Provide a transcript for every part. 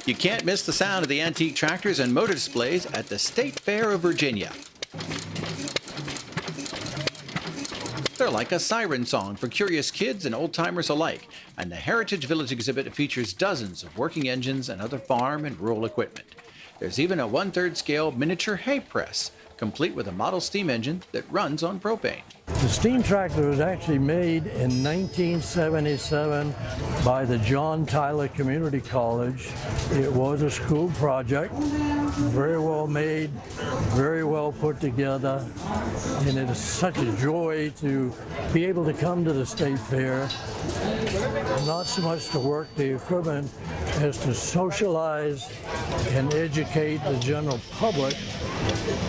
You can't miss the sound of the antique tractors and motor displays at the State Fair of Virginia. They're like a siren song for curious kids and old-timers alike, and the Heritage Village exhibit features dozens of working engines and other farm and rural equipment. There's even a 1/3 scale miniature hay press, complete with a model steam engine that runs on propane. The steam tractor was actually made in 1977 by the John Tyler Community College. It was a school project, very well made, very well put together, and it is such a joy to be able to come to the State Fair, not so much to work the equipment as to socialize and educate the general public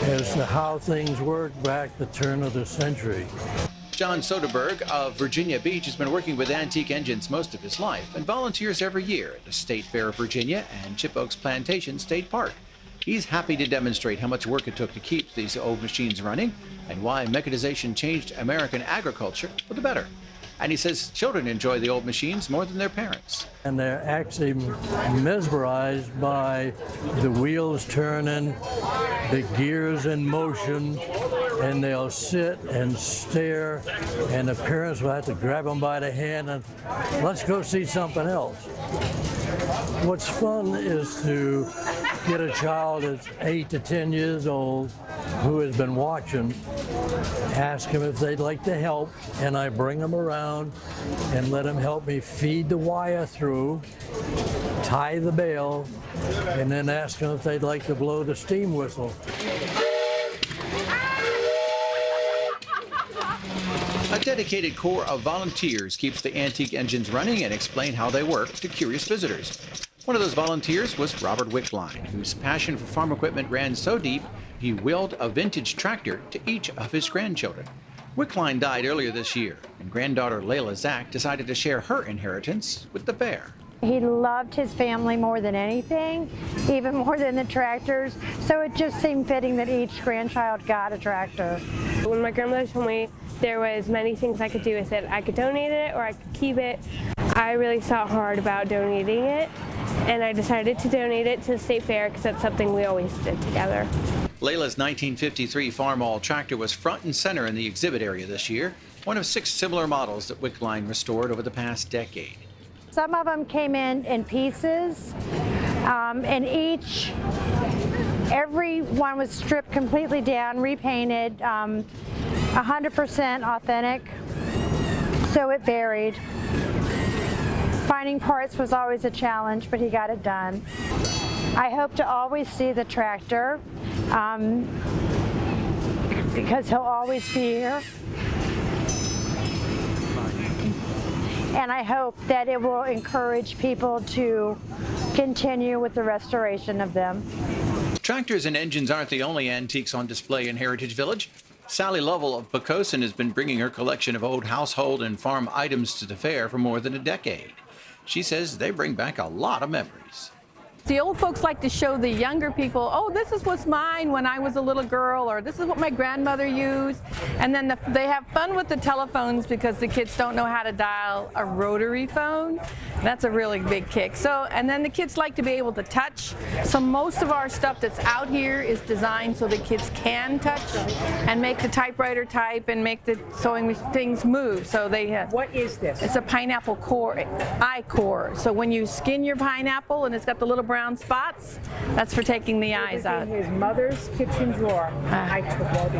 as to how things worked back the turn of the century. John Soderberg of Virginia Beach has been working with antique engines most of his life and volunteers every year at the State Fair of Virginia and Chip Oaks Plantation State Park. He's happy to demonstrate how much work it took to keep these old machines running and why mechanization changed American agriculture for the better. And he says children enjoy the old machines more than their parents. And they're actually mesmerized by the wheels turning, the gears in motion, and they'll sit and stare, and the parents will have to grab them by the hand and let's go see something else. What's fun is to get a child that's 8 to 10 years old who has been watching, ask them if they'd like to help, and I bring them around and let them help me feed the wire through, tie the bale, and then ask them if they'd like to blow the steam whistle. A dedicated corps of volunteers keeps the antique engines running and explain how they work to curious visitors. One of those volunteers was Robert Wickline, whose passion for farm equipment ran so deep he willed a vintage tractor to each of his grandchildren. Wickline died earlier this year, and granddaughter Layla Zach decided to share her inheritance with the fair. He loved his family more than anything, even more than the tractors, so it just seemed fitting that each grandchild got a tractor. When my grandmother told me there was many things I could do with it, I could donate it or I could keep it, I really thought hard about donating it, and I decided to donate it to the State Fair because that's something we always did together. Layla's 1953 Farmall tractor was front and center in the exhibit area this year, one of 6 similar models that Wickline restored over the past decade. Some of them came in pieces, and every one was stripped completely down, repainted, 100% authentic, so it varied. Finding parts was always a challenge, but he got it done. I hope to always see the tractor because he'll always be here. And I hope that it will encourage people to continue with the restoration of them. Tractors and engines aren't the only antiques on display in Heritage Village. Sally Lovell of Poquoson has been bringing her collection of old household and farm items to the fair for more than a decade. She says they bring back a lot of memories. The old folks like to show the younger people, oh, this is what's mine when I was a little girl, or this is what my grandmother used. And then they have fun with the telephones because the kids don't know how to dial a rotary phone. That's a really big kick. So, and then the kids like to be able to touch. So most of our stuff that's out here is designed so the kids can touch and make the typewriter type and make the sewing things move. So they have. What is this? It's a pineapple core, eye core. So when you skin your pineapple and it's got the little brown spots, that's for taking the eyes out. In his mother's kitchen drawer. I took all the.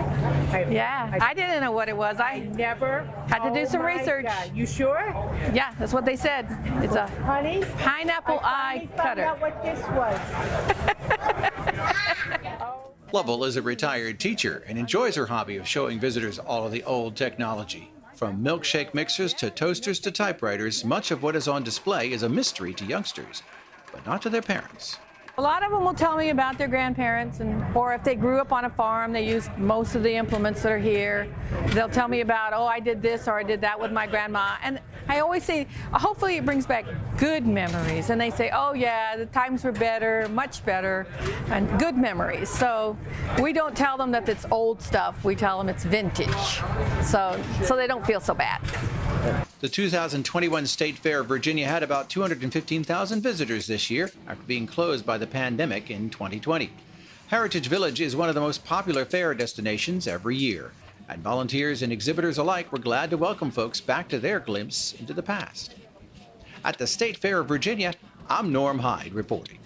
I didn't know what it was. I never had to do some research. God. You sure? Yeah, that's what they said. It's a pineapple eye cutter. I found out what this was. Lovell is a retired teacher and enjoys her hobby of showing visitors all of the old technology. From milkshake mixers to toasters to typewriters, much of what is on display is a mystery to youngsters, but not to their parents. A lot of them will tell me about their grandparents, or if they grew up on a farm, they used most of the implements that are here. They'll tell me about, oh, I did this or I did that with my grandma. And I always say, hopefully it brings back good memories. And they say, oh yeah, the times were better, much better, and good memories. So we don't tell them that it's old stuff. We tell them it's vintage. So they don't feel so bad. The 2021 State Fair of Virginia had about 215,000 visitors this year after being closed by the pandemic in 2020. Heritage Village is one of the most popular fair destinations every year, and volunteers and exhibitors alike were glad to welcome folks back to their glimpse into the past. At the State Fair of Virginia, I'm Norm Hyde reporting.